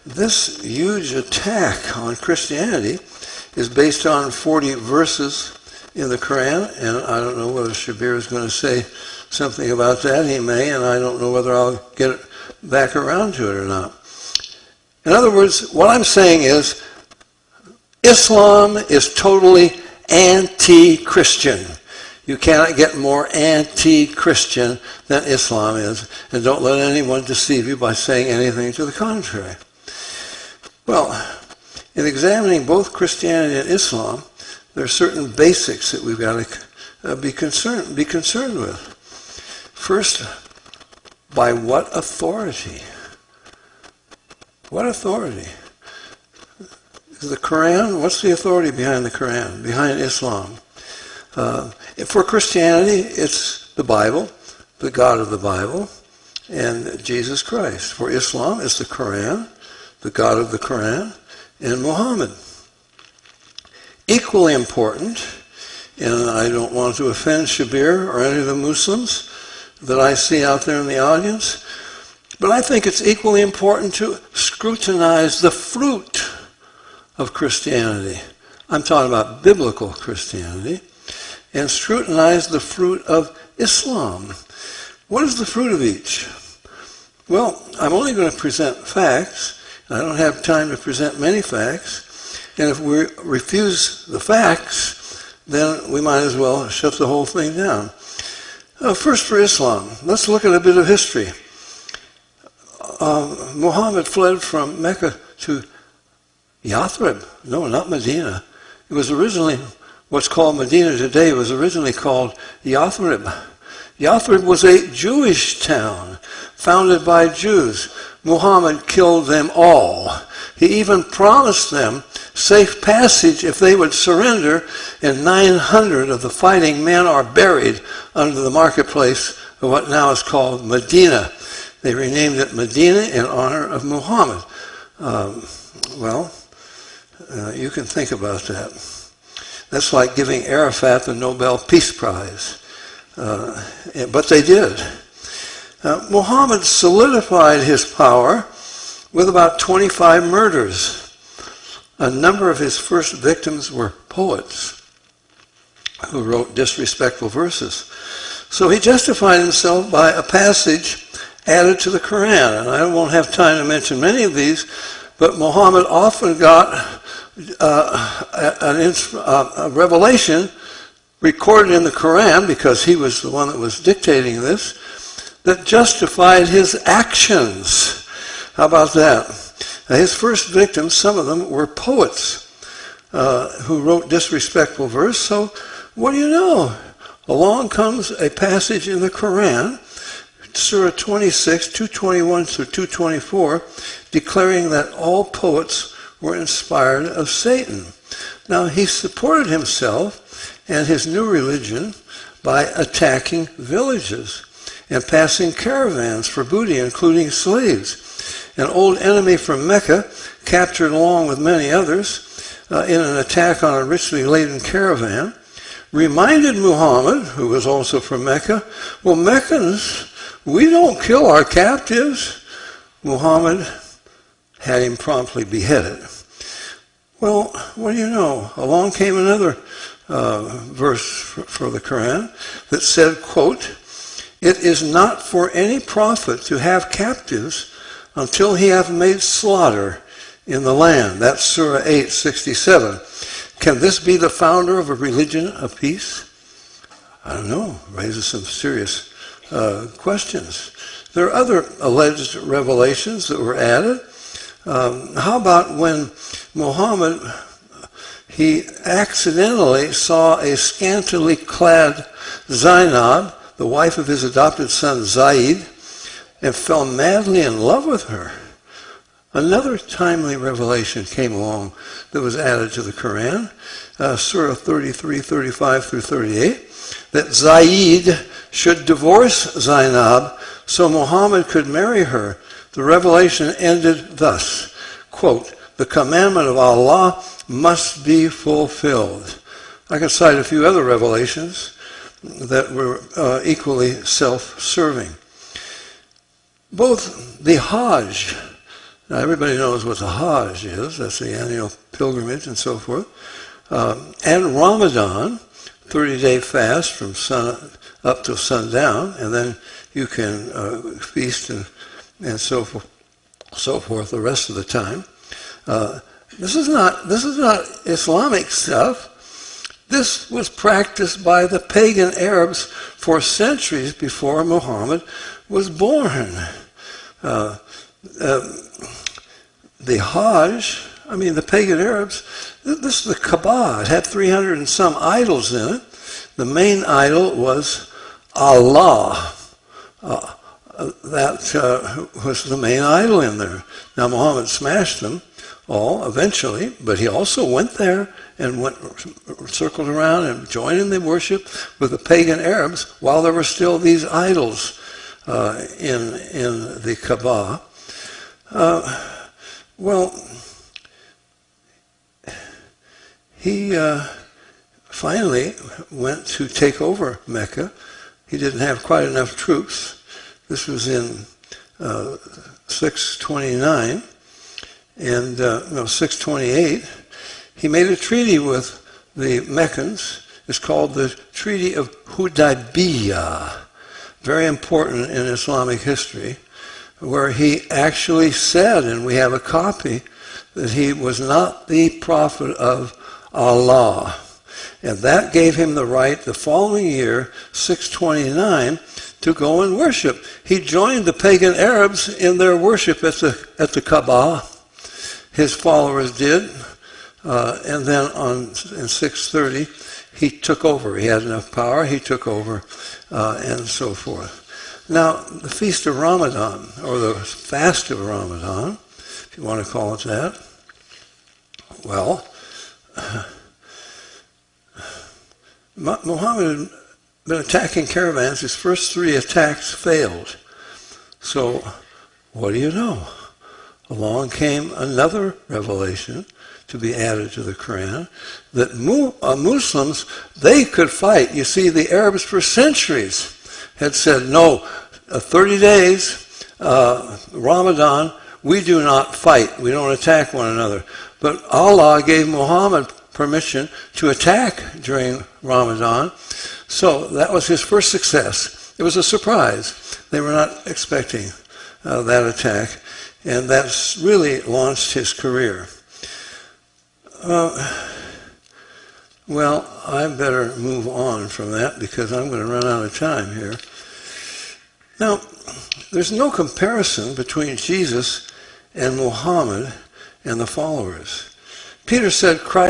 This huge attack on Christianity is based on 40 verses in the Quran, and I don't know whether Shabir is going to say something about that. He may, and I don't know whether I'll get it back around to it or not. In other words, what I'm saying is Islam is totally anti-Christian. You cannot get more anti-Christian than Islam is, and don't let anyone deceive you by saying anything to the contrary. Well, in examining both Christianity and Islam, there are certain basics that we've got to be concerned with. First, by what authority? What authority? The Quran, what's the authority behind the Quran, behind Islam? For Christianity, it's the Bible, the God of the Bible, and Jesus Christ. For Islam, it's the Quran, the God of the Quran, and Muhammad. Equally important, and I don't want to offend Shabir or any of the Muslims that I see out there in the audience, but I think it's equally important to scrutinize the fruit of Christianity. I'm talking about biblical Christianity, and scrutinize the fruit of Islam. What is the fruit of each? Well, I'm only going to present facts. I don't have time to present many facts. And if we refuse the facts, then we might as well shut the whole thing down. First, for Islam, let's look at a bit of history. Muhammad fled from Mecca to Yathrib. No, not Medina. It was originally, what's called Medina today, was originally called Yathrib. Yathrib was a Jewish town founded by Jews. Muhammad killed them all. He even promised them safe passage if they would surrender, and 900 of the fighting men are buried under the marketplace of what now is called Medina. They renamed it Medina in honor of Muhammad. You can think about that. That's like giving Arafat the Nobel Peace Prize. But they did. Muhammad solidified his power with about 25 murders. A number of his first victims were poets who wrote disrespectful verses. So he justified himself by a passage added to the Quran. And I won't have time to mention many of these, but Muhammad often got a revelation recorded in the Quran, because he was the one that was dictating this, that justified his actions. How about that? His first victims, some of them were poets who wrote disrespectful verse. So what do you know? Along comes a passage in the Quran, Surah 26, 221 through 224, declaring that all poets were inspired of Satan. Now, he supported himself and his new religion by attacking villages and passing caravans for booty, including slaves. An old enemy from Mecca, captured along with many others in an attack on a richly laden caravan, reminded Muhammad, who was also from Mecca, well, Meccans, we don't kill our captives. Muhammad had him promptly beheaded. Well, what do you know? Along came another verse for the Quran that said, quote, "It is not for any prophet to have captives until he hath made slaughter in the land." That's Surah 8:67. Can this be the founder of a religion of peace? I don't know. Raises some serious questions. There are other alleged revelations that were added. How about when Muhammad, he accidentally saw a scantily clad Zainab, the wife of his adopted son Zaid, and fell madly in love with her. Another timely revelation came along that was added to the Quran, Surah 33, 35 through 38, that Zaid should divorce Zainab so Muhammad could marry her. The revelation ended thus, quote, "The commandment of Allah must be fulfilled." I can cite a few other revelations that were equally self-serving. Both the Hajj, Now everybody knows what the Hajj is. That's the annual pilgrimage and so forth. And Ramadan, 30-day fast from sun up till sundown, and then you can feast and so forth the rest of the time. This is not Islamic stuff. This was practiced by the pagan Arabs for centuries before Muhammad was born. The Hajj, the pagan Arabs, this is the Kaaba. It had 300 and some idols in it. The main idol was Allah. That was the main idol in there. Now Muhammad smashed them all eventually, but he also went there and circled around and joined in the worship with the pagan Arabs while there were still these idols in the Kaaba. He finally went to take over Mecca. He didn't have quite enough troops. This was in 629 and 628. He made a treaty with the Meccans. It's called the Treaty of Hudaybiyah, very important in Islamic history, where he actually said, and we have a copy, that he was not the prophet of Allah. And that gave him the right the following year, 629, to go and worship. He joined the pagan Arabs in their worship at the Kaaba. His followers did. And then in 630, he took over. He had enough power. He took over and so forth. Now, the Feast of Ramadan, or the Fast of Ramadan, if you want to call it that, well, Muhammad had been attacking caravans. His first 3 attacks failed. So, what do you know? Along came another revelation to be added to the Quran, that Muslims, they could fight. You see, the Arabs for centuries had said, no, 30 days, Ramadan, we do not fight. We don't attack one another. But Allah gave Muhammad permission to attack during Ramadan. So that was his first success. It was a surprise. They were not expecting that attack. And that's really launched his career. Well, I better move on from that because I'm going to run out of time here. Now, there's no comparison between Jesus and Muhammad and the followers. Peter said Christ